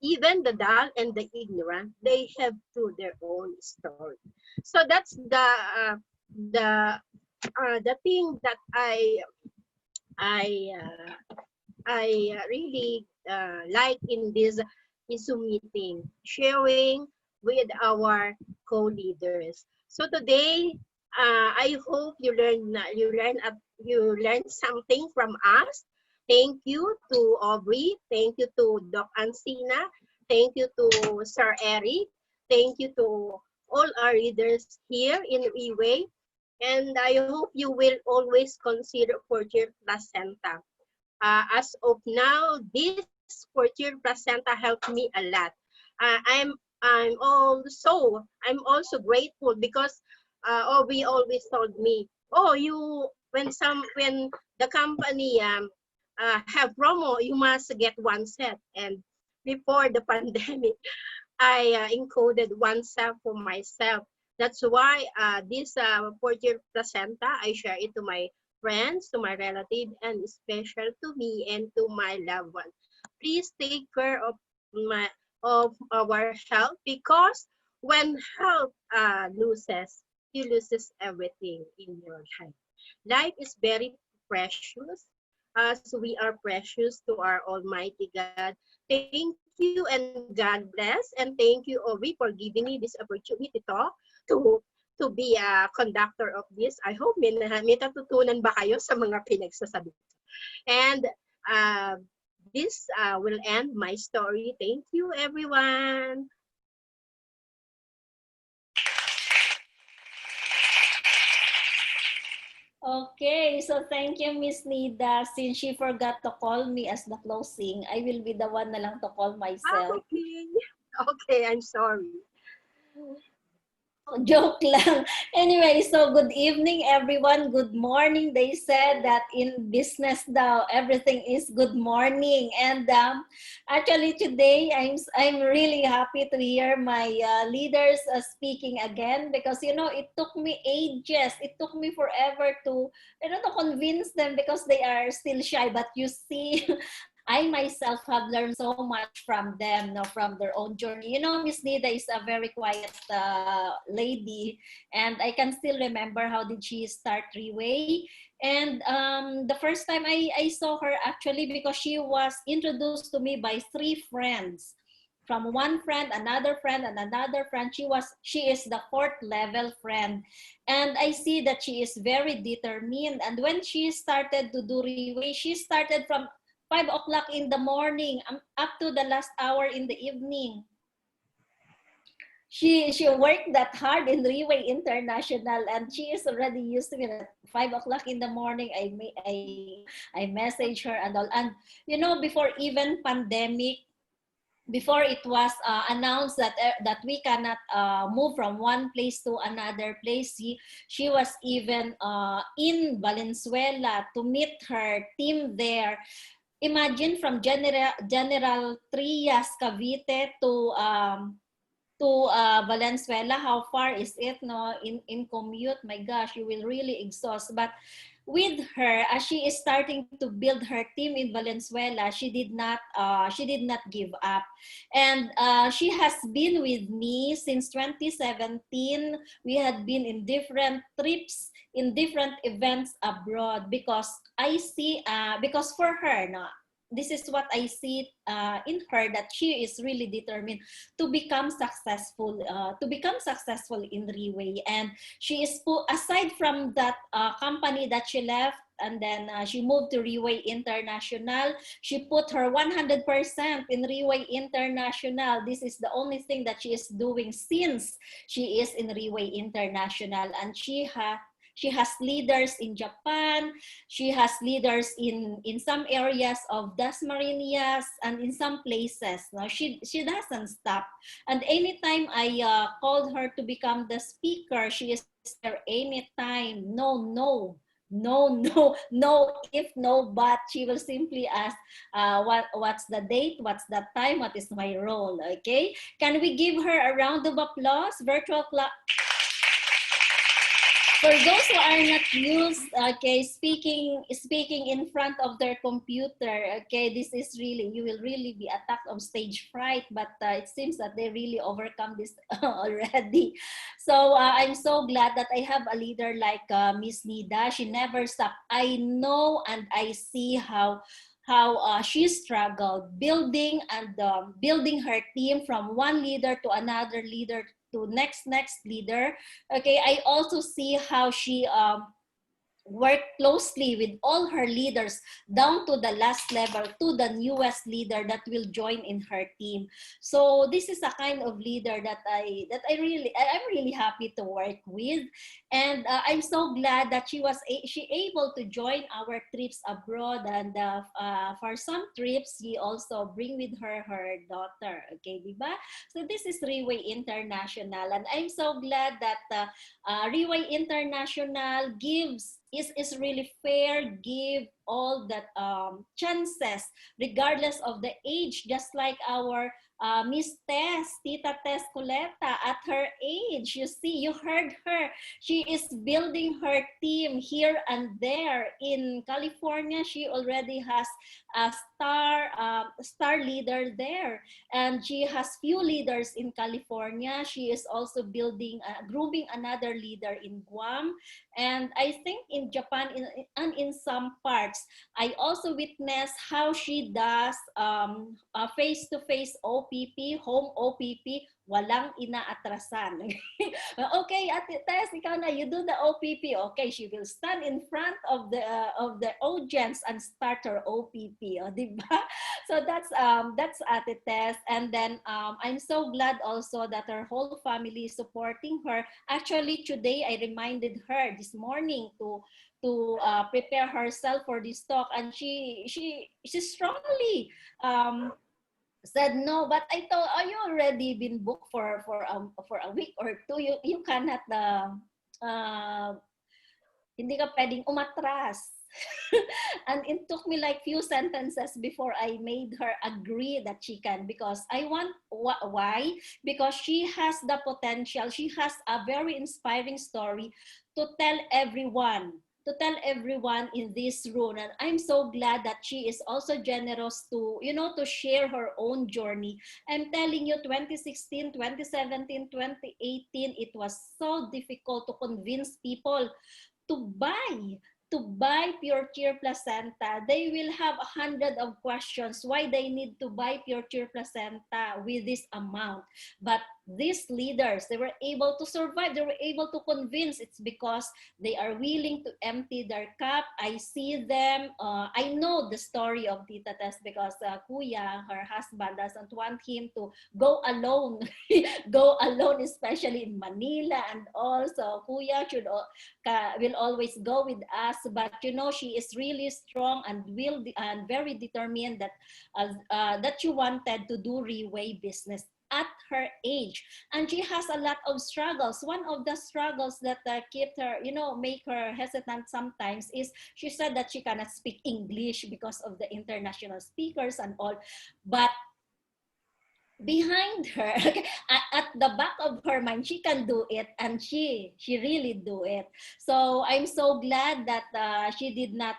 Even the dull and the ignorant, they have to their own story. So that's the thing that I I really like in this Zoom meeting, sharing with our co-leaders. So today, I hope you learn something from us. Thank you to Aubrey. Thank you to Doc Ancina. Thank you to Sir Eric. Thank you to all our leaders here in Riway. And I hope you will always consider Fortune Placenta. As of now, this Fortune Placenta helped me a lot. I'm also grateful because Obi always told me, oh, when the company have promo, you must get one set. And before the pandemic, I encoded one set for myself. That's why this Fortune Placenta, I share it to my friends, to my relative, and special to me and to my loved one. Please take care of our health, because when health you loses everything in your life. Life is very precious, as we are precious to our Almighty God. Thank you and God bless, and thank you, Ovi, for giving me this opportunity to to be a conductor of this. I hope may natututunan ba kayo sa mga pinagsasabi ko. And uh, this will end my story. Thank you, everyone. Okay, so thank you, Miss Nida. Since she forgot to call me as the closing, I will be the one na lang to call myself. Okay. Okay, I'm sorry. Joke lang. Anyway, so good evening, everyone. Good morning. They said that in business daw, everything is good morning. And actually today, I'm really happy to hear my leaders speaking again, because, you know, it took me ages. It took me forever to, to convince them, because they are still shy. But you see, I myself have learned so much from them, no, from their own journey. You know, Miss Nida is a very quiet lady, and I can still remember how did she start Riway. And the first time I saw her, actually, because she was introduced to me by 3 friends. From one friend, another friend, and another friend. She is the 4th level friend. And I see that she is very determined. And when she started to do Riway, she started from 5 o'clock in the morning up to the last hour in the evening. She worked that hard in Riway International, and she is already used to it at 5 o'clock in the morning. I message her and all. And you know, before even pandemic, before it was announced that we cannot move from one place to another place, she was even in Valenzuela to meet her team there. Imagine, from General Trias, Cavite to Valenzuela, how far is it, no, in commute? My gosh, you will really exhaust. But with her, as she is starting to build her team in Valenzuela, she did not give up. And she has been with me since 2017. We had been in different trips, in different events abroad, because I see, because for her, no, this is what I see in her, that she is really determined to become successful, in Riway. And she is, aside from that company that she left, and then she moved to Riway International. She put her 100% in Riway International. This is the only thing that she is doing since she is in Riway International. And she has leaders in Japan. She has leaders in some areas of Dasmariñas and in some places. Now she doesn't stop. And anytime I called her to become the speaker, she is there anytime. No if, no but. She will simply ask, what's the date, what's the time, what is my role? Okay, can we give her a round of applause? Virtual clap. For those who are not used, okay, speaking in front of their computer, okay, this is really, you will really be attacked of stage fright, but it seems that they really overcome this already. So I'm so glad that I have a leader like Miss Nida. She never stopped. I know and I see how she struggled building and building her team from one leader to another leader to next leader. Okay, I also see how she work closely with all her leaders down to the last level, to the newest leader that will join in her team. So this is a kind of leader that I'm really happy to work with, and I'm so glad that she able to join our trips abroad, and for some trips she also bring with her her daughter. Okay, diba? So this is Riway International, and I'm so glad that Riway International is really fair, give all that chances regardless of the age, just like our Miss Tess, Tita Tess Coleta, at her age. You see, you heard her. She is building her team here and there. In California, she already has a star leader there, and she has few leaders in California. She is also building, grooming another leader in Guam, and I think in Japan and in some parts. I also witnessed how she does face-to-face OPP, home OPP, walang inaatrasan. Okay, Ate Tess, ikaw na, you do the OPP. Okay, she will stand in front of the audience and start her OPP. O, diba? So that's Ate Tess. And then I'm so glad also that her whole family is supporting her. Actually, today I reminded her this morning to prepare herself for this talk, and she strongly said no. But I thought, are you already been booked for a week or two? You cannot hindi ka pwedeng umatras. And it took me like few sentences before I made her agree that she can, because I want, why? Because she has the potential, she has a very inspiring story to tell everyone, in this room. And I'm so glad that she is also generous to, to share her own journey. I'm telling you, 2016, 2017, 2018, it was so difficult to convince people to buy Pure Cheer Placenta. They will have 100 of questions why they need to buy Pure Cheer Placenta with this amount. But these leaders, they were able to survive. They were able to convince. It's because they are willing to empty their cup. I see them. I know the story of Tita Tess because Kuya, her husband, doesn't want him to go alone. Go alone, especially in Manila and all. So Kuya will always go with us. But she is really strong and very determined that she wanted to do Riway business at her age, and she has a lot of struggles. One of the struggles that kept her, make her hesitant sometimes is she said that she cannot speak English because of the international speakers and all. But behind her, at the back of her mind, she can do it, and she really do it. So I'm so glad that she did not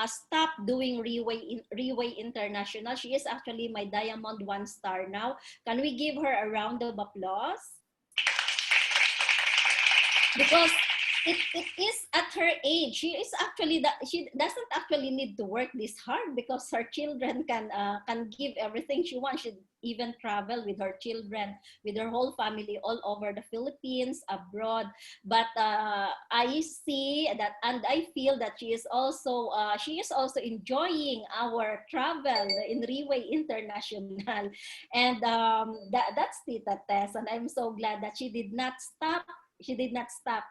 stop doing Riway International. She is actually my Diamond 1 star now. Can we give her a round of applause? Because it is at her age. She doesn't actually need to work this hard because her children can give everything she wants. She even travel with her children, with her whole family all over the Philippines, abroad. But I see that, and I feel that she is also enjoying our travel in Riway International, and that's Tita Tess, and I'm so glad that she did not stop.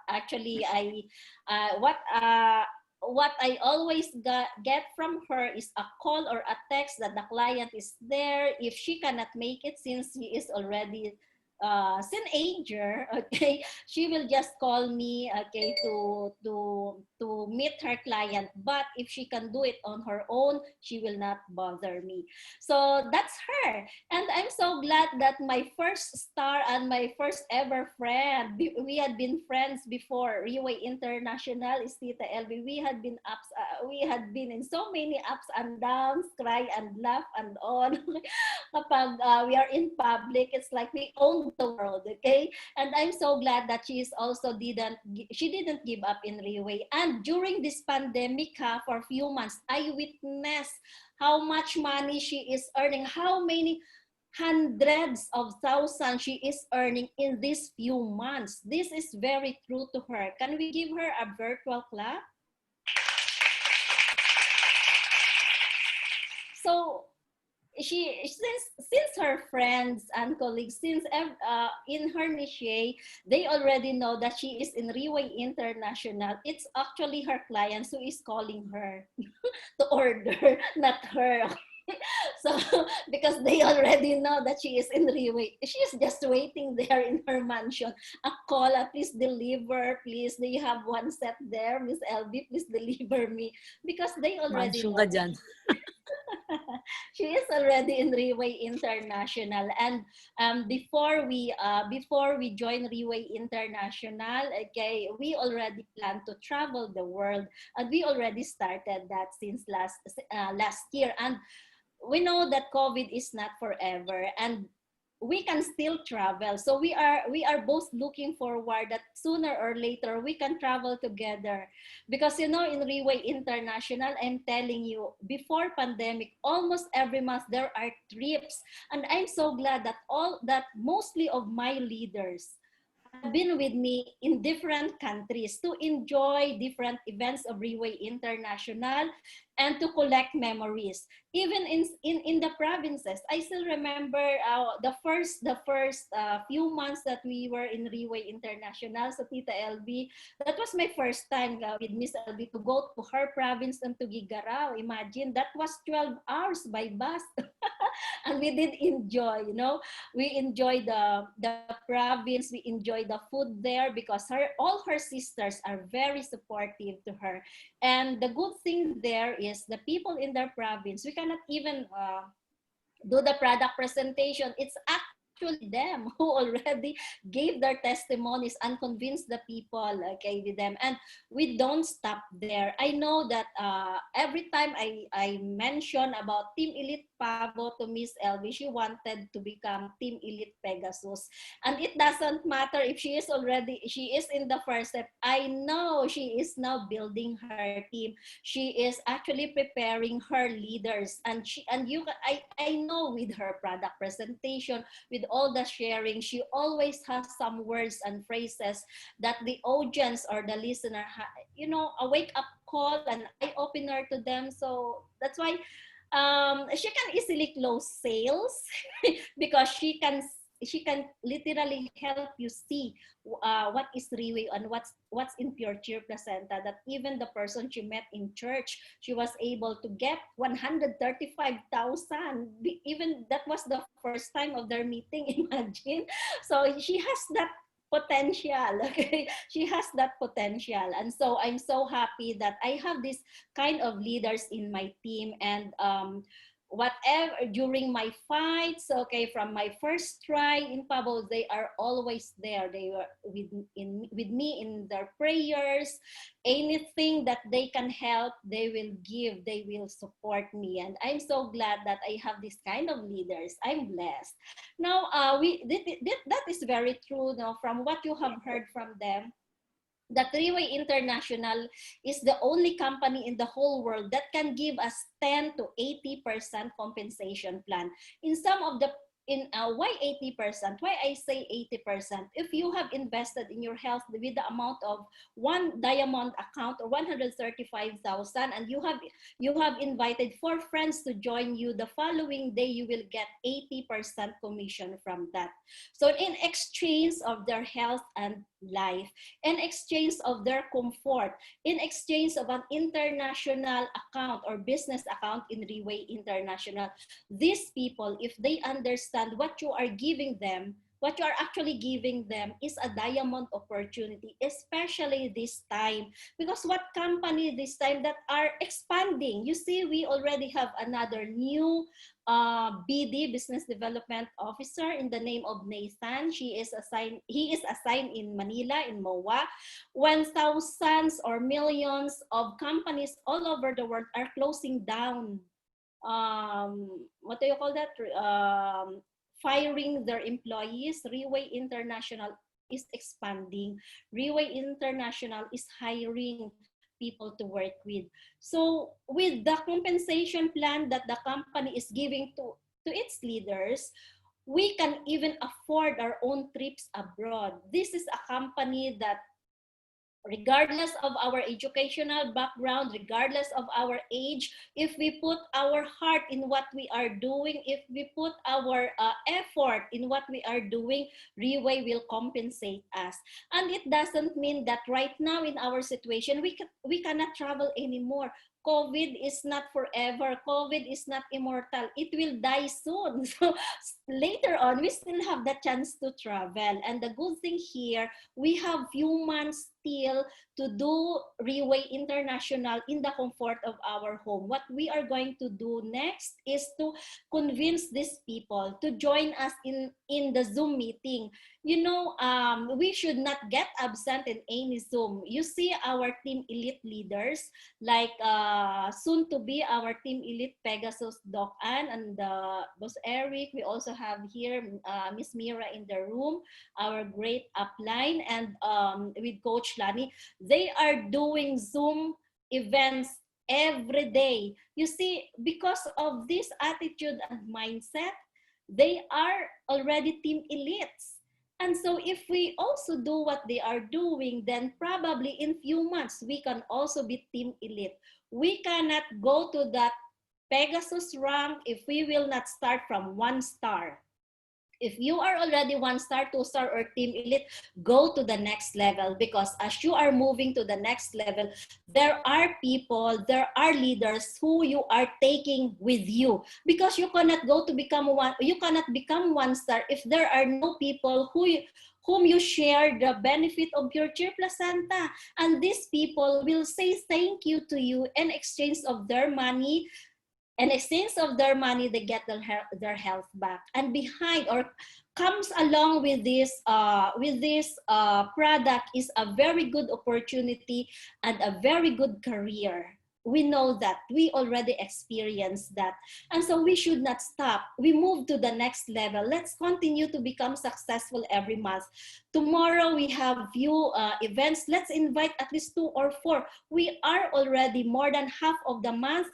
Actually, what I always get from her is a call or a text that the client is there. If she cannot make it, since she is already teenager, okay, she will just call me, okay, to meet her client. But if she can do it on her own, she will not bother me. So that's her. And I'm so glad that my first star and my first ever friend, we had been friends before Riway International, is Tita Elvie. We had been in so many ups and downs, cry and laugh and on. Kapag we are in public, it's like we own around the world. Okay, and I'm so glad that she didn't give up in Riway. And during this pandemic, for a few months, I witnessed how much money she is earning, how many hundreds of thousands she is earning in these few months. This is very true to her. Can we give her a virtual clap? So since her friends and colleagues, in her niche, they already know that she is in Riway International. It's actually her clients who is calling her to order, not her. So because they already know that she is in Riway, she is just waiting there in her mansion. A call, please deliver, please. Do you have one set there, Miss Elvie? Please deliver me, because they already Mansion know ka that dyan. she is already in Riway International. And before we join Riway International, okay, we already plan to travel the world, and we already started that since last year. And we know that COVID is not forever, and we can still travel. So we are both looking forward that sooner or later we can travel together. Because in Riway International, I'm telling you, before pandemic, almost every month there are trips. And I'm so glad that mostly of my leaders have been with me in different countries to enjoy different events of Riway International and to collect memories. Even in the provinces, I still remember the first few months that we were in Riway International. So Tita Elvie, that was my first time with Miss Elvie to go to her province and to Gigarao. Imagine, that was 12 hours by bus. And we did enjoy, we enjoy the province, we enjoy the food there, because all her sisters are very supportive to her. And the good thing there is the people in their province, we cannot even do the product presentation. It's actually them who already gave their testimonies and convinced the people, okay, with them. And we don't stop there. I know that every time I mention about Team Elite Pavo to Miss Elvie, she wanted to become Team Elite Pegasus. And it doesn't matter if she is in the first step. I know she is now building her team. She is actually preparing her leaders, and I know with her product presentation, with all the sharing, she always has some words and phrases that the audience or the listener a wake up call, an eye opener to them. So that's why she can easily close sales because she can literally help you see what is Riway and what's in Pure Cheer Placenta, that even the person she met in church, she was able to get 135,000. Even that was the first time of their meeting, imagine. So she has that potential, okay? She has that potential. And so I'm so happy that I have this kind of leaders in my team. And whatever during my fights, okay, from my first try in Pablo, they are always there. They were with me in their prayers. Anything that they can help, they will give, they will support me. And I'm so glad that I have this kind of leaders. I'm blessed. Now that is very true now from what you have heard from them, that Riway International is the only company in the whole world that can give us 10 to 80% compensation plan. In some of the why 80%? Why I say 80%? If you have invested in your health with the amount of one diamond account or 135,000, and you have invited 4 friends to join you, the following day you will get 80% commission from that. So in exchange of their health and life, in exchange of their comfort, in exchange of an international account or business account in Riway International, these people, if they understand what you are giving them, what you are actually giving them is a diamond opportunity, especially this time. Because what company this time that are expanding? You see, we already have another new BD, Business Development Officer, in the name of Nathan. He is assigned in Manila, in MOA. When thousands or millions of companies all over the world are closing down, what do you call that? firing their employees, Riway International is expanding. Riway International is hiring people to work with. So with the compensation plan that the company is giving to its leaders, we can even afford our own trips abroad. This is a company that, regardless of our educational background, regardless of our age, if we put our heart in what we are doing, if we put our effort in what we are doing, Riway will compensate us. And it doesn't mean that right now in our situation, we cannot travel anymore. COVID is not forever. COVID is not immortal. It will die soon. So later on, we still have the chance to travel. And the good thing here, we have few months still to do Riway International in the comfort of our home. What we are going to do next is to convince these people to join us in the Zoom meeting. You know, we should not get absent in any Zoom. You see our Team Elite leaders, like soon to be our Team Elite Pegasus, Doc Ann, and Boss Eric. We also have here Miss Mira in the room, our great upline, and with Coach Lani. They are doing Zoom events every day. You see, because of this attitude and mindset, they are already Team Elites. And so if we also do what they are doing, then probably in few months, we can also be Team Elite. We cannot go to that Pegasus rank if we will not start from 1 star. If you are already 1 star, 2 star, or Team Elite, go to the next level, because as you are moving to the next level, there are people, there are leaders who you are taking with you, because you cannot go to become you cannot become 1 star if there are no people whom you share the benefit of your cheer placenta. And these people will say thank you to you in exchange of their money. In exchange of their money, they get their health back. And behind, or comes along with this product, is a very good opportunity and a very good career. We know that. We already experienced that. And so we should not stop. We move to the next level. Let's continue to become successful every month. Tomorrow we have few events. Let's invite at least 2 or 4. We are already more than half of the month.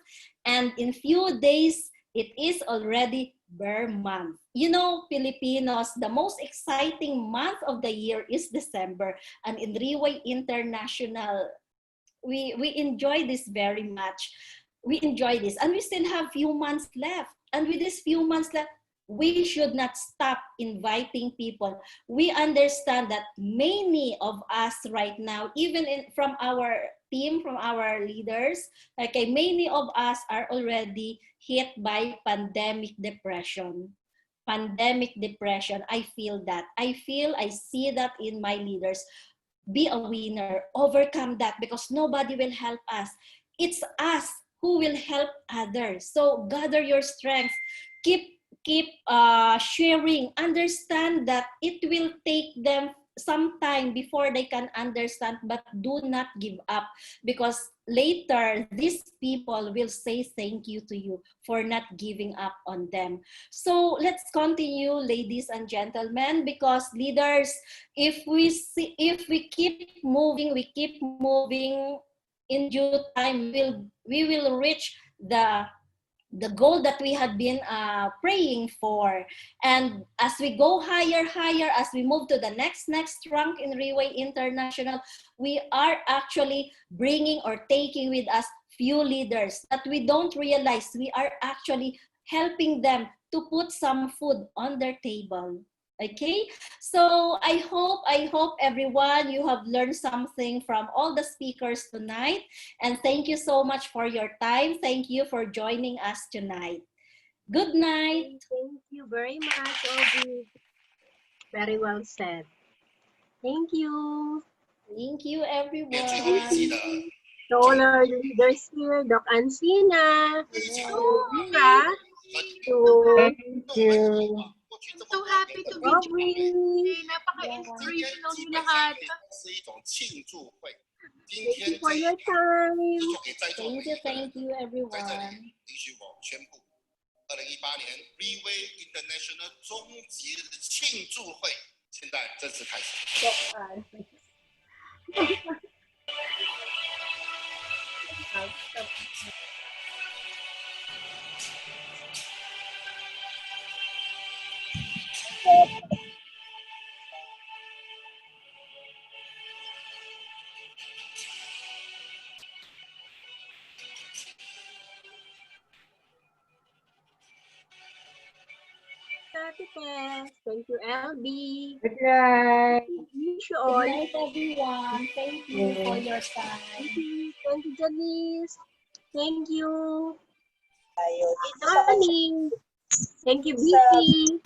And in few days, it is already Bear Month. You know, Filipinos, the most exciting month of the year is December. And in Riway International, we enjoy this very much. We enjoy this. And we still have few months left. And with these few months left, we should not stop inviting people. We understand that many of us right now, even from our team, from our leaders, okay, many of us are already hit by pandemic depression. Pandemic depression, I feel that. I see that in my leaders. Be a winner, overcome that, because nobody will help us. It's us who will help others. So gather your strength, keep sharing, understand that it will take them some time before they can understand, but do not give up, because later these people will say thank you to you for not giving up on them. So let's continue, ladies and gentlemen, because leaders, if we keep moving, in due time, we will reach the goal that we had been praying for. And as we go higher, as we move to the next rank in Riway International, we are actually bringing or taking with us few leaders that we don't realize we are actually helping them to put some food on their table. Okay, so I hope everyone, you have learned something from all the speakers tonight. And thank you so much for your time. Thank you for joining us tonight. Good night. Thank you very much, Elvie. Very well said. Thank you. Thank you, everyone. So all our leaders here, Doc Ancina, Mira, Thank you. I'm so happy to be Aubrey. joined. Napaka-inspirational niyo lahat. Thank you for your time. Thank you, everyone. 2018年 Riway International 终极的庆祝会，现在正式开始。 Happy Tess. Thank you, Elvie. Good night. Wish you Good all. night, everyone. Thank you for your time. Thank you, Janice. Thank you. Good morning. Thank you, Vicky.